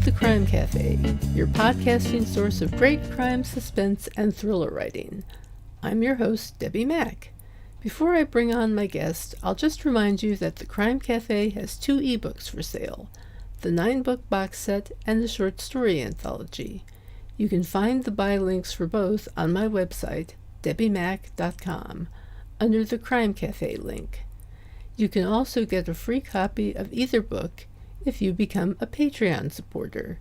The Crime Cafe, your podcasting source of great crime, suspense, and thriller writing. I'm your host, Debbi Mack. Before I bring on my guest, I'll just remind you that The Crime Cafe has 2 ebooks for sale, the 9-book box set and the short story anthology. You can find the buy links for both on my website, debbimack.com, under the Crime Cafe link. You can also get a free copy of either book if you become a Patreon supporter.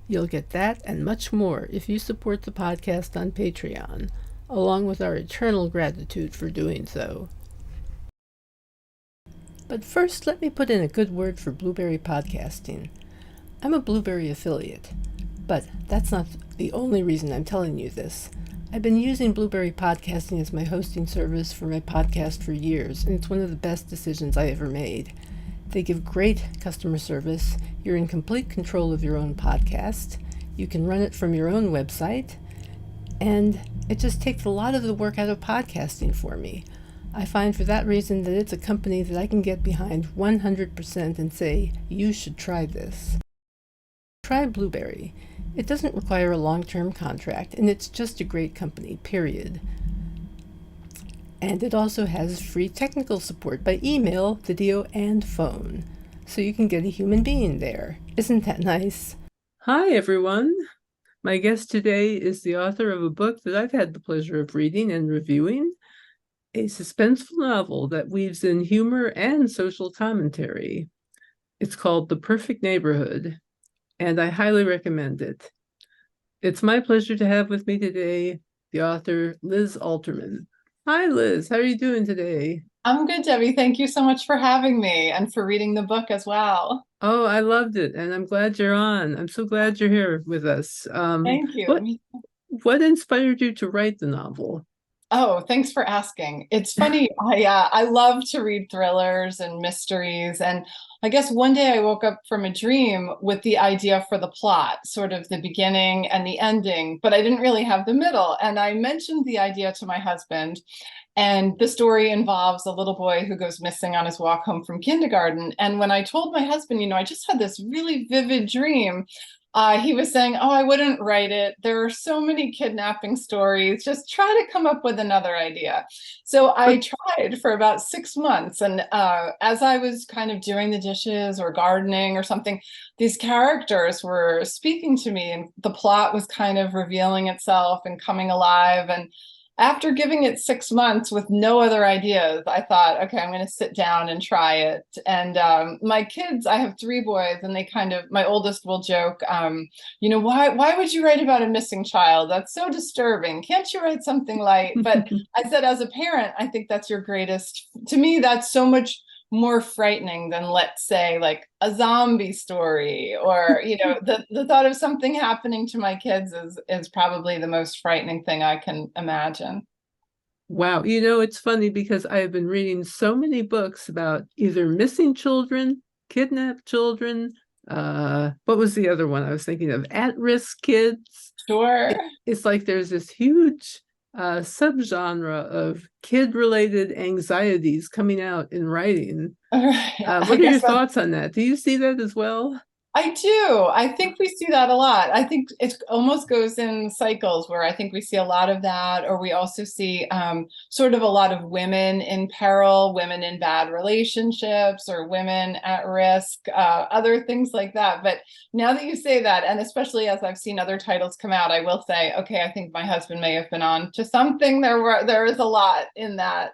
You'll get that and much more if you support the podcast on Patreon, along with our eternal gratitude for doing so. But first, let me put in a good word for Blueberry Podcasting. I'm a Blueberry affiliate, but that's not the only reason I'm telling you this. I've been using Blueberry Podcasting as my hosting service for my podcast for years, and it's one of the best decisions I ever made. They give great customer service. You're in complete control of your own podcast. You can run it from your own website. And it just takes a lot of the work out of podcasting for me. I find for that reason that it's a company that I can get behind 100% and say, you should try this. Try Blueberry. It doesn't require a long-term contract, and it's just a great company, period. And it also has free technical support by email, video, and phone. So you can get a human being there. Isn't that nice? Hi, everyone. My guest today is the author of a book that I've had the pleasure of reading and reviewing, a suspenseful novel that weaves in humor and social commentary. It's called The Perfect Neighborhood, and I highly recommend it. It's my pleasure to have with me today the author, Liz Alterman. Hi, Liz. How are you doing today? I'm good, Debbie. Thank you so much for having me and for reading the book as well. Oh, I loved it, and I'm glad you're on. I'm so glad you're here with us. Thank What you. what inspired you to write the novel? Oh, thanks for asking. It's funny. I love to read thrillers and mysteries, and I guess one day I woke up from a dream with the idea for the plot, sort of the beginning and the ending, but I didn't really have the middle. And I mentioned the idea to my husband, and the story involves a little boy who goes missing on his walk home from kindergarten. And when I told my husband, I just had this really vivid dream, he was saying, "Oh, I wouldn't write it. There are so many kidnapping stories. Just try to come up with another idea." So I tried for about 6 months. And as I was kind of doing the dishes or gardening or something, these characters were speaking to me, and the plot was kind of revealing itself and coming alive. And after giving it 6 months with no other ideas, I thought, okay, I'm going to sit down and try it. And my kids, I have 3 boys, and my oldest will joke, why would you write about a missing child? That's so disturbing. Can't you write something light? But I said, as a parent, I think that's to me, that's so much more frightening than, let's say, like a zombie story, or the thought of something happening to my kids is probably the most frightening thing I can imagine. Wow. It's funny because I've been reading so many books about either missing children, kidnapped children. What was the other one I was thinking of? At-risk kids. Sure. It's like there's this huge subgenre of kid-related anxieties coming out in writing. What are your thoughts on that? Do you see that as well? I do. I think we see that a lot. I think it almost goes in cycles, where I think we see a lot of that, or we also see sort of a lot of women in peril, women in bad relationships, or women at risk, other things like that. But now that you say that, and especially as I've seen other titles come out, I will say, okay, I think my husband may have been on to something. There is a lot in that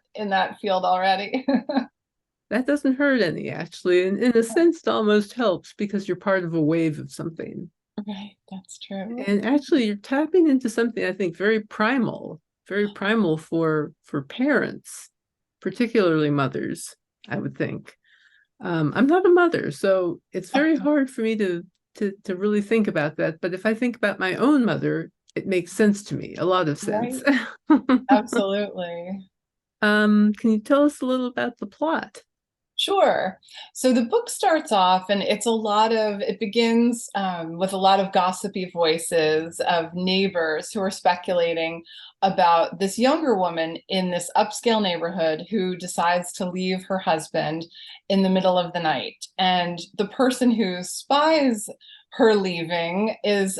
field already. That doesn't hurt any, actually. And in a sense, it almost helps because you're part of a wave of something. Right, that's true. And actually, you're tapping into something I think very primal for parents, particularly mothers, I would think. I'm not a mother, so it's very hard for me to really think about that. But if I think about my own mother, it makes sense to me, a lot of sense. Right. Absolutely. Can you tell us a little about the plot? Sure. So the book starts off, and it begins with a lot of gossipy voices of neighbors who are speculating about this younger woman in this upscale neighborhood who decides to leave her husband in the middle of the night. And the person who spies her leaving is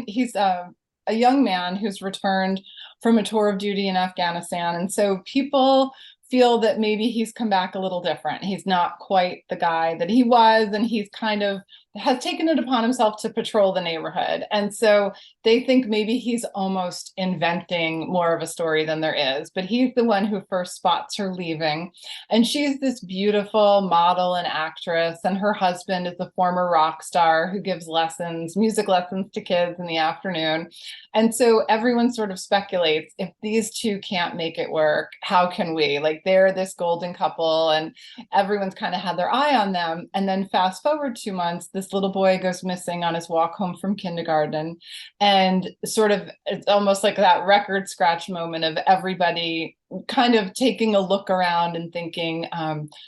he's a young man who's returned from a tour of duty in Afghanistan. And so people feel that maybe he's come back a little different. He's not quite the guy that he was, and he's kind of has taken it upon himself to patrol the neighborhood. And so they think maybe he's almost inventing more of a story than there is, but he's the one who first spots her leaving. And she's this beautiful model and actress, and her husband is a former rock star who gives music lessons to kids in the afternoon. And so everyone sort of speculates, if these two can't make it work, how can we? Like, they're this golden couple, and everyone's kind of had their eye on them. And then fast forward 2 months, this little boy goes missing on his walk home from kindergarten. And sort of, it's almost like that record scratch moment of everybody kind of taking a look around and thinking,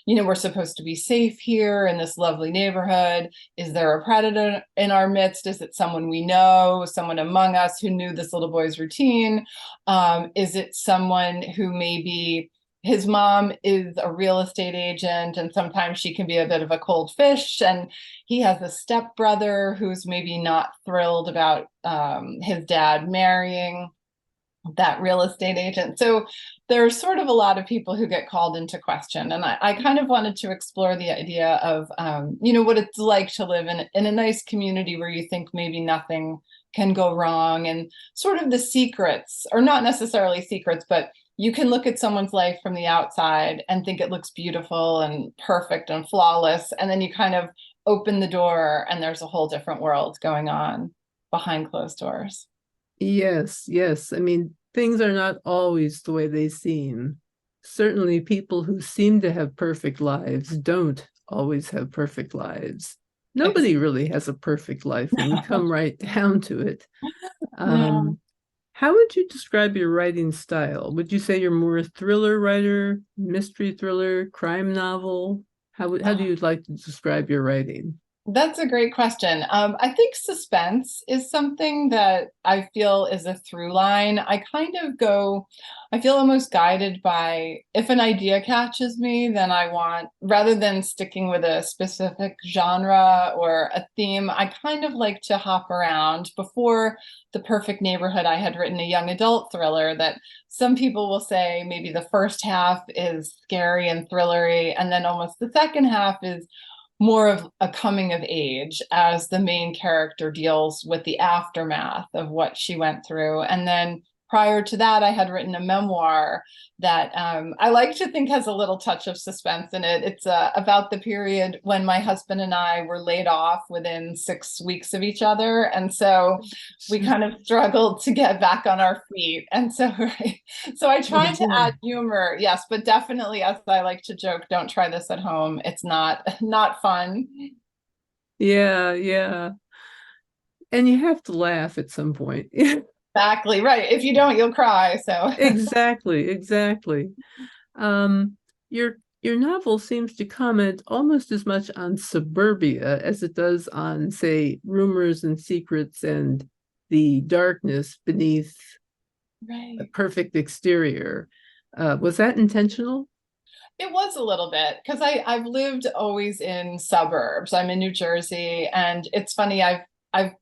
we're supposed to be safe here in this lovely neighborhood. Is there a predator in our midst? Is it someone we know, someone among us who knew this little boy's routine? Is it someone who maybe his mom is a real estate agent, and sometimes she can be a bit of a cold fish, and he has a stepbrother who's maybe not thrilled about his dad marrying that real estate agent. So there's sort of a lot of people who get called into question. And I kind of wanted to explore the idea of, what it's like to live in a nice community where you think maybe nothing can go wrong, and sort of the secrets, or not necessarily secrets, but you can look at someone's life from the outside and think it looks beautiful and perfect and flawless. And then you kind of open the door and there's a whole different world going on behind closed doors. Yes, yes. I mean, things are not always the way they seem. Certainly, people who seem to have perfect lives don't always have perfect lives. Nobody really has a perfect life when you come right down to it. No. How would you describe your writing style? Would you say you're more a thriller writer, mystery thriller, crime novel? How do you like to describe your writing? That's a great question. I think suspense is something that I feel is a through line. I feel almost guided by, if an idea catches me, then rather than sticking with a specific genre or a theme, I kind of like to hop around. Before The Perfect Neighborhood, I had written a young adult thriller that some people will say maybe the first half is scary and thrillery, and then almost the second half is more of a coming of age, as the main character deals with the aftermath of what she went through. And then prior to that, I had written a memoir that I like to think has a little touch of suspense in it. It's about the period when my husband and I were laid off within 6 weeks of each other. And so we kind of struggled to get back on our feet. And so, so I tried to add humor, yes, but definitely, as I like to joke, don't try this at home. It's not fun. Yeah, yeah. And you have to laugh at some point. Exactly right. If you don't, you'll cry. So exactly. Your novel seems to comment almost as much on suburbia as it does on, say, rumors and secrets and the darkness beneath a perfect exterior. Was that intentional? It was a little bit, because I've lived always in suburbs. I'm in New Jersey, and it's funny. I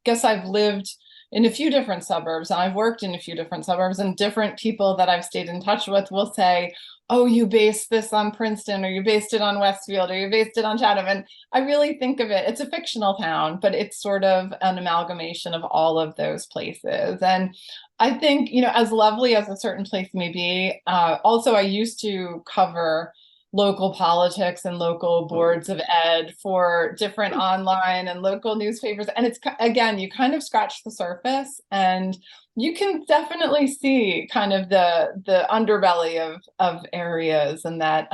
guess I've lived in a few different suburbs, and I've worked in a few different suburbs, and different people that I've stayed in touch with will say, oh, you based this on Princeton, or you based it on Westfield, or you based it on Chatham. And I really think of it's a fictional town, but it's sort of an amalgamation of all of those places. And I think, as lovely as a certain place may be, also I used to cover local politics and local boards of ed for different online and local newspapers. And it's, again, you kind of scratch the surface and you can definitely see kind of the underbelly of areas, and that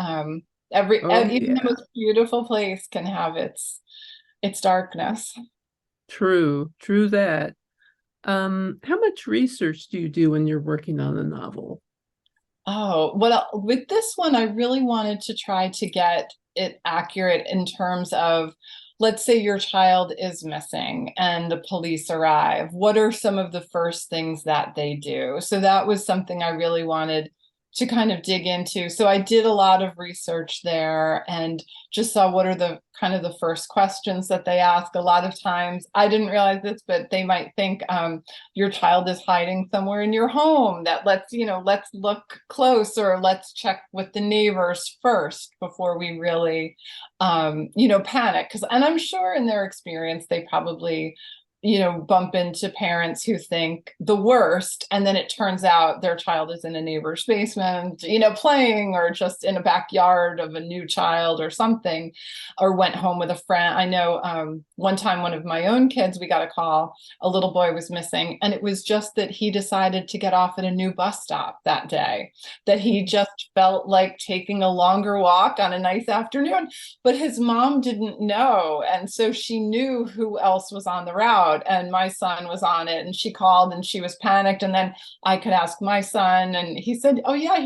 even the most beautiful place can have its darkness. True that. How much research do you do when you're working on a novel? Oh, well, with this one, I really wanted to try to get it accurate in terms of, let's say your child is missing and the police arrive. What are some of the first things that they do? So that was something I really wanted to kind of dig into. So I did a lot of research there and just saw what are the kind of the first questions that they ask. A lot of times, I didn't realize this, but they might think your child is hiding somewhere in your home. That let's look close, or let's check with the neighbors first before we really, panic. And I'm sure in their experience, they probably bump into parents who think the worst, and then it turns out their child is in a neighbor's basement, playing, or just in a backyard of a new child or something, or went home with a friend. I know one time one of my own kids, we got a call, a little boy was missing, and it was just that he decided to get off at a new bus stop that day, that he just felt like taking a longer walk on a nice afternoon, but his mom didn't know, and so she knew who else was on the route, and my son was on it, and she called and she was panicked, and then I could ask my son, and he said, oh yeah,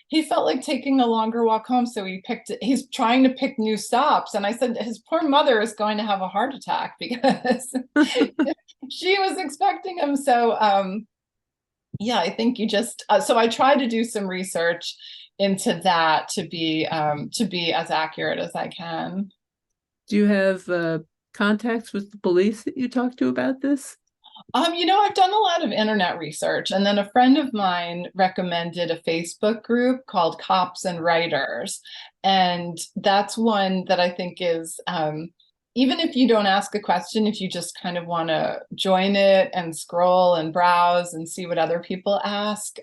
he felt like taking a longer walk home, so he's trying to pick new stops. And I said, his poor mother is going to have a heart attack because she was expecting him. So yeah, I think you just so I tried to do some research into that to be as accurate as I can. Do you have contacts with the police that you talk to about this? I've done a lot of internet research, and then a friend of mine recommended a Facebook group called Cops and Writers. And that's one that I think is, even if you don't ask a question, if you just kind of want to join it and scroll and browse and see what other people ask,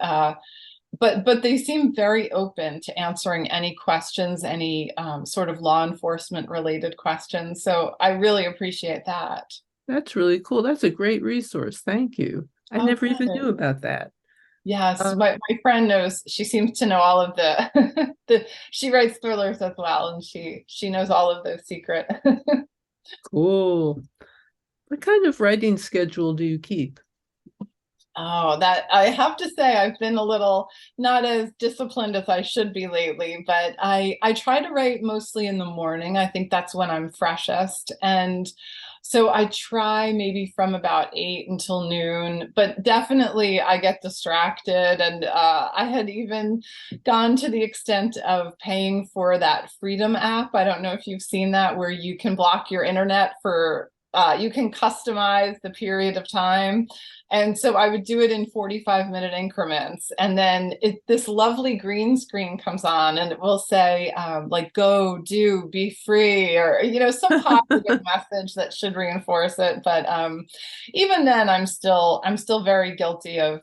but they seem very open to answering any questions, any sort of law enforcement related questions. So I really appreciate that. That's really cool. That's a great resource. Thank you. I never even knew about that. Yes, my friend knows. She seems to know all of she writes thrillers as well, and she knows all of those secret. Cool. What kind of writing schedule do you keep? Oh, that I have to say, I've been a little not as disciplined as I should be lately, but I try to write mostly in the morning. I think that's when I'm freshest. And so I try maybe from about 8 until noon, but definitely I get distracted. And I had even gone to the extent of paying for that Freedom app. I don't know if you've seen that, where you can block your internet for you can customize the period of time. And so I would do it in 45-minute increments. And then this lovely green screen comes on, and it will say, like, go, do, be free, or, some positive message that should reinforce it. But even then, I'm still very guilty of,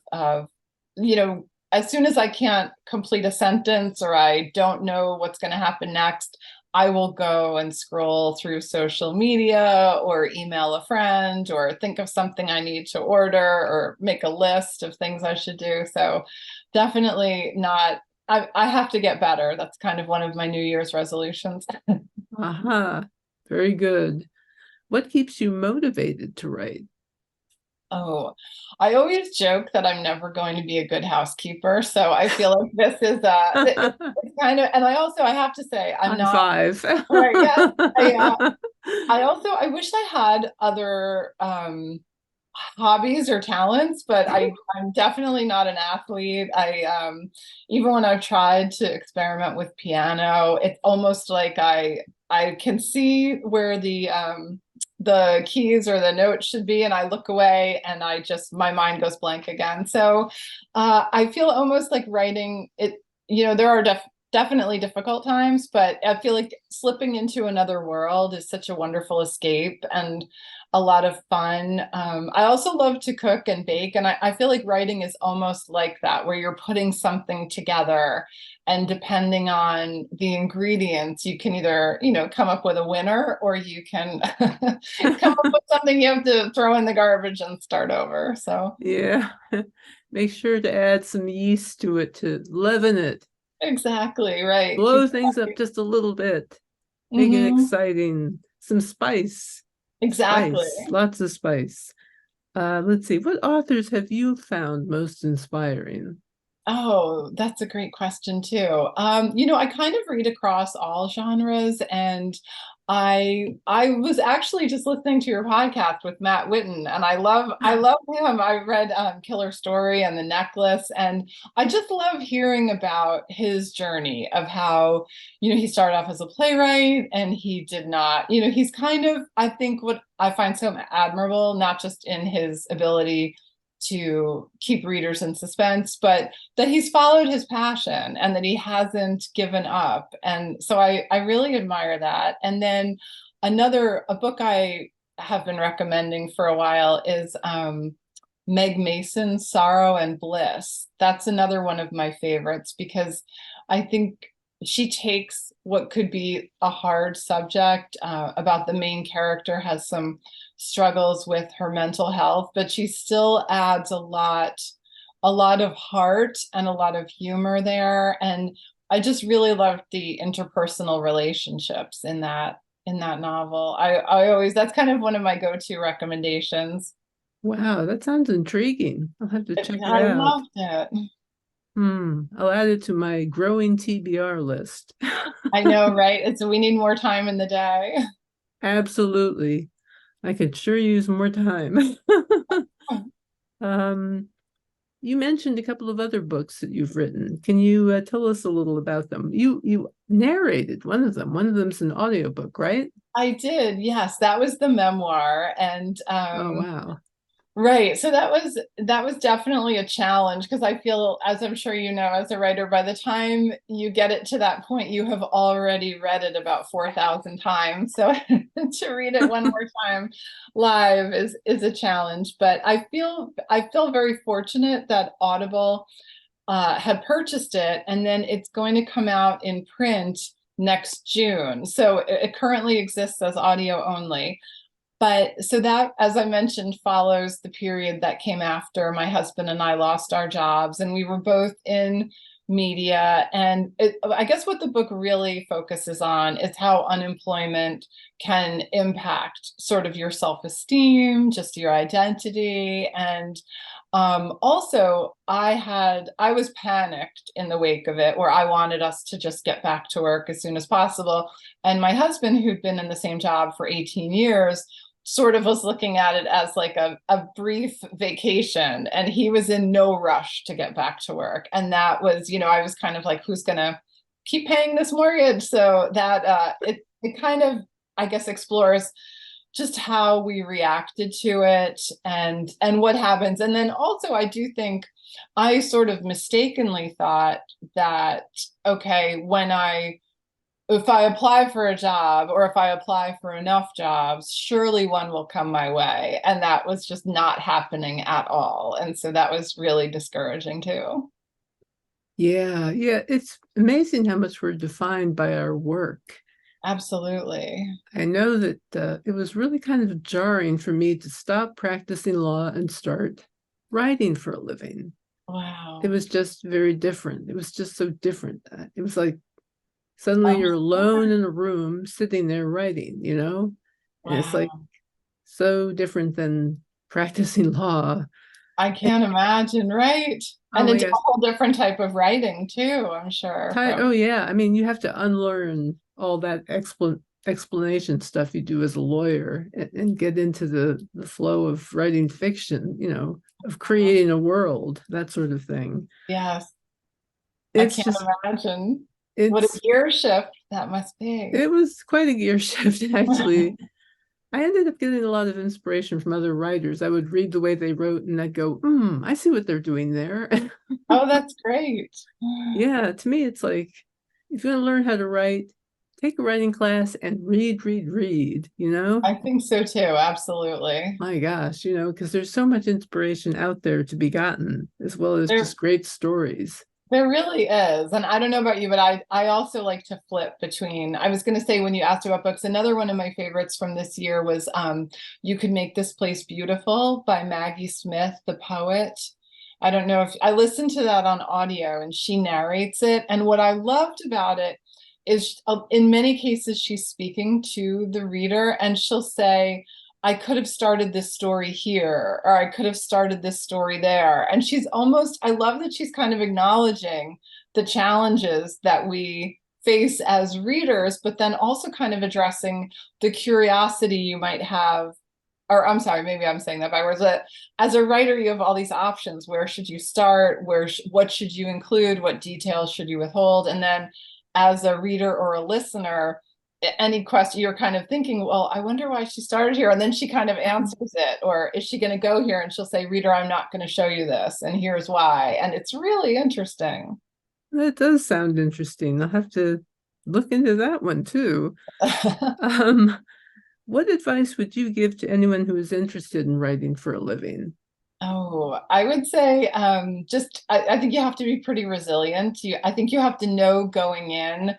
as soon as I can't complete a sentence, or I don't know what's going to happen next, I will go and scroll through social media, or email a friend, or think of something I need to order, or make a list of things I should do. So definitely not, I have to get better. That's kind of one of my New Year's resolutions. Aha, very good. What keeps you motivated to write? Oh, I always joke that I'm never going to be a good housekeeper. So I feel like this is it's kind of, and I have to say, I'm not 5. right. Yes. I wish I had other hobbies or talents, but I'm definitely not an athlete. Even when I've tried to experiment with piano, it's almost like I can see where the keys or the notes should be, and I look away, and my mind goes blank again. So I feel almost like writing it, there are definitely difficult times, but I feel like slipping into another world is such a wonderful escape and a lot of fun. I also love to cook and bake, and I feel like writing is almost like that, where you're putting something together, and depending on the ingredients, you can either, come up with a winner, or you can come up with something you have to throw in the garbage and start over. So yeah, make sure to add some yeast to it to leaven it. Exactly, right. Blow things up just a little bit. Make it exciting. Some spice. Exactly. Spice. Lots of spice. Let's see. What authors have you found most inspiring? Oh, that's a great question too. I kind of read across all genres, and I was actually just listening to your podcast with Matt Whitten, and I love him. I read Killer Story and The Necklace, and I just love hearing about his journey of how, he started off as a playwright and he did not, he's kind of, I think what I find so admirable, not just in his ability to keep readers in suspense, but that he's followed his passion and that he hasn't given up. And so I really admire that. And then a book I have been recommending for a while is Meg Mason's Sorrow and Bliss. That's another one of my favorites because I think she takes what could be a hard subject about the main character has some struggles with her mental health, but she still adds a lot of heart and a lot of humor there. And I just really loved the interpersonal relationships in that novel. I always, that's kind of one of my go-to recommendations. Wow, that sounds intriguing. I'll have to check it I out. loved it. I'll add it to my growing TBR list. I know, right? We need more time in the day. Absolutely. I could sure use more time. You mentioned a couple of other books that you've written. Can you tell us a little about them? You narrated one of them. One of them's an audiobook, right? I did, yes. That was the memoir. And Oh, wow. right. So that was definitely a challenge because I feel, as I'm sure you know, as a writer, by the time you get it to that point, you have already read it about 4,000 times. So to read it one more time live is a challenge. But I feel very fortunate that Audible had purchased it, and then it's going to come out in print next June. So it currently exists as audio only. But so that, as I mentioned, follows the period that came after my husband and I lost our jobs, and we were both in media. And I guess what the book really focuses on is how unemployment can impact sort of your self-esteem, just your identity. And also, I was panicked in the wake of it, where I wanted us to just get back to work as soon as possible. And my husband, who'd been in the same job for 18 years, sort of was looking at it as like a brief vacation, and he was in no rush to get back to work. And that was, I was kind of like, who's gonna keep paying this mortgage? So that it kind of, I guess, explores just how we reacted to it and what happens. And then also, I do think I sort of mistakenly thought that, okay, if I apply for a job, or if I apply for enough jobs, surely one will come my way. And that was just not happening at all. And so that was really discouraging too. Yeah, it's amazing how much we're defined by our work. Absolutely. I know that it was really kind of jarring for me to stop practicing law and start writing for a living. Wow. It was just very different. It was just so different. It was like suddenly you're alone in a room sitting there writing, And it's like so different than practicing law. I can't imagine, right? And a whole different type of writing too, I'm sure. Oh yeah. I mean, you have to unlearn all that explanation stuff you do as a lawyer and get into the flow of writing fiction, of creating a world, that sort of thing. Yes. I can't imagine. What a gear shift that must be. It was quite a gear shift, actually. I ended up getting a lot of inspiration from other writers. I would read the way they wrote and I'd go, I see what they're doing there. Oh, that's great. Yeah, to me, it's like, if you want to learn how to write, take a writing class and read. I think so too, absolutely. My gosh, because there's so much inspiration out there to be gotten, as well as just great stories. There really is. And I don't know about you, but I also like to flip between, I was going to say, when you asked about books, another one of my favorites from this year was You Could Make This Place Beautiful by Maggie Smith, the poet. I don't know if I listened to that on audio, and she narrates it. And what I loved about it is in many cases, she's speaking to the reader, and she'll say, I could have started this story here, or I could have started this story there. And I love that she's kind of acknowledging the challenges that we face as readers, but then also kind of addressing the curiosity you might have. Or I'm sorry, maybe I'm saying that backwards. But as a writer, you have all these options. Where should you start? What should you include? What details should you withhold? And then as a reader or a listener, any question you're kind of thinking, well, I wonder why she started here. And then she kind of answers it. Or is she going to go here? And she'll say, reader, I'm not going to show you this. And here's why. And it's really interesting. That does sound interesting. I'll have to look into that one too. Um, what advice would you give to anyone who is interested in writing for a living? Oh, I would say I think you have to be pretty resilient. I think you have to know going in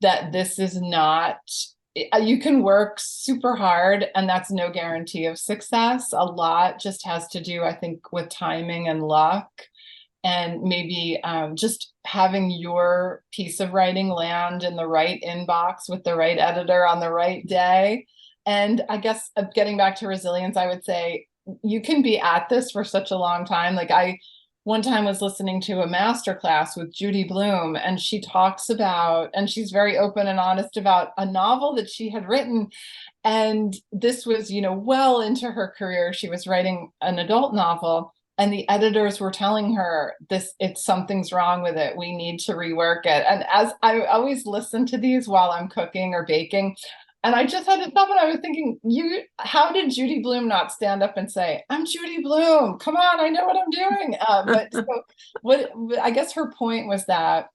that this is not, you can work super hard and that's no guarantee of success. A lot just has to do, I think, with timing and luck, and maybe just having your piece of writing land in the right inbox with the right editor on the right day. And I guess getting back to resilience, I would say you can be at this for such a long time. Like I one time was listening to a master class with Judy Blume, and she talks about, and she's very open and honest about a novel that she had written. And this was, well into her career. She was writing an adult novel. And the editors were telling her something's wrong with it. We need to rework it. And as I always listen to these while I'm cooking or baking, and I just had to stop and I was thinking, how did Judy Blume not stand up and say, I'm Judy Blume, come on, I know what I'm doing. But so what I guess her point was that,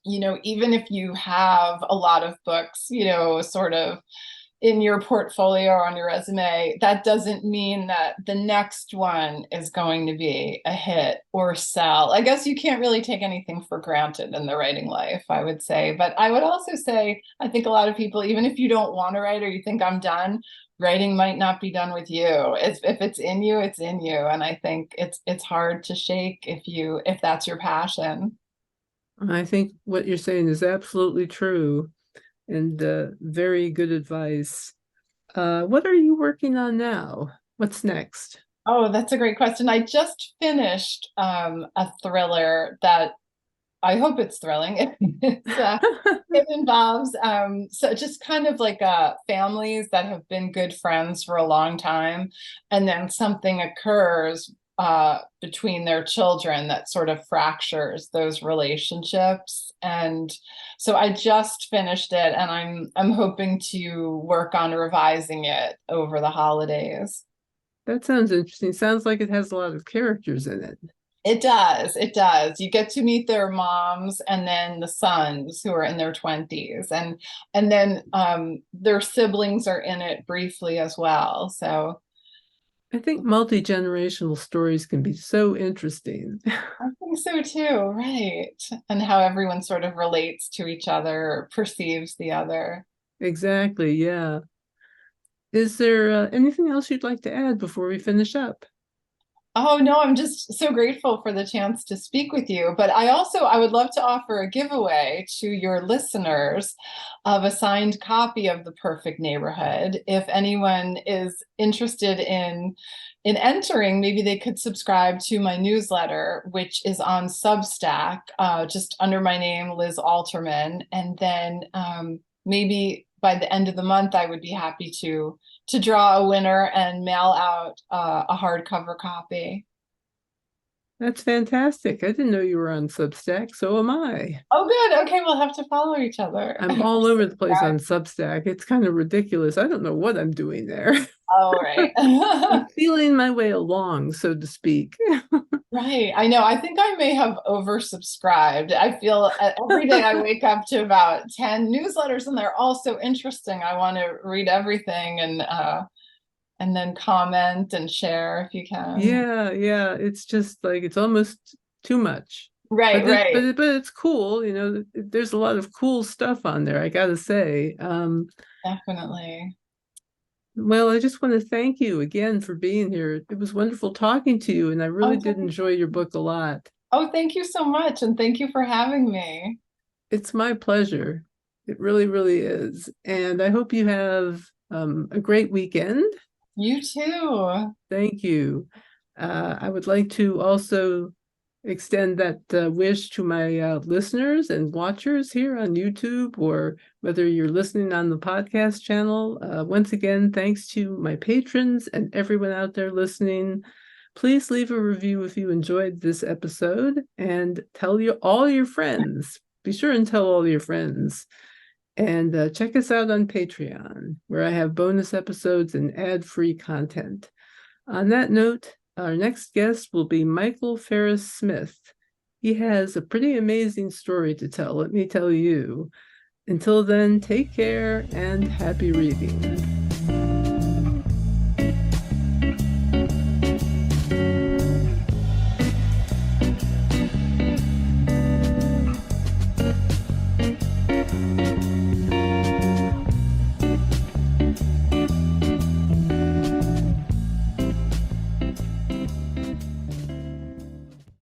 even if you have a lot of books, sort of in your portfolio or on your resume, that doesn't mean that the next one is going to be a hit or sell. I guess you can't really take anything for granted in the writing life, I would say. But I would also say, I think a lot of people, even if you don't want to write or you think I'm done, writing might not be done with you. If it's in you, it's in you. And I think it's hard to shake if that's your passion. I think what you're saying is absolutely true. And very good advice. What are you working on now? What's next? Oh, that's a great question. I just finished a thriller that I hope it's thrilling. It involves so just kind of like families that have been good friends for a long time, and then something occurs between their children that sort of fractures those relationships. And so I just finished it, and I'm hoping to work on revising it over the holidays. That sounds interesting. Sounds like it has a lot of characters in it. It does. It does. You get to meet their moms and then the sons who are in their 20s, and then their siblings are in it briefly as well. So I think multi-generational stories can be so interesting. I think so too, right? And how everyone sort of relates to each other or perceives the other. Exactly, yeah. Is there anything else you'd like to add before we finish up? Oh no, I'm just so grateful for the chance to speak with you. But I would love to offer a giveaway to your listeners of a signed copy of The Perfect Neighborhood. If anyone is interested in entering, maybe they could subscribe to my newsletter, which is on Substack, just under my name, Liz Alterman. And then maybe by the end of the month, I would be happy to draw a winner and mail out a hardcover copy. That's fantastic. I didn't know you were on Substack, so am I. Oh, good. Okay, we'll have to follow each other. I'm all over the place on Substack. It's kind of ridiculous. I don't know what I'm doing there. Oh, right. I'm feeling my way along, so to speak. Right. I know. I think I may have oversubscribed. I feel every day I wake up to about 10 newsletters and they're all so interesting. I want to read everything and then comment and share if you can. Yeah. It's just like it's almost too much. Right, right. But it's cool, there's a lot of cool stuff on there, I gotta say. Definitely. Well, I just want to thank you again for being here. It was wonderful talking to you, and I really did enjoy your book a lot. Oh, thank you so much. And thank you for having me. It's my pleasure. It really, really is. And I hope you have a great weekend. You too. Thank you. I would like to also extend that wish to my listeners and watchers here on YouTube, or whether you're listening on the podcast channel. Once again, thanks to my patrons and everyone out there listening. Please leave a review if you enjoyed this episode, and tell all your friends. Be sure and tell all your friends. And check us out on Patreon, where I have bonus episodes and ad-free content. On that note, our next guest will be Michael Ferris Smith. He has a pretty amazing story to tell, let me tell you. Until then, take care and happy reading.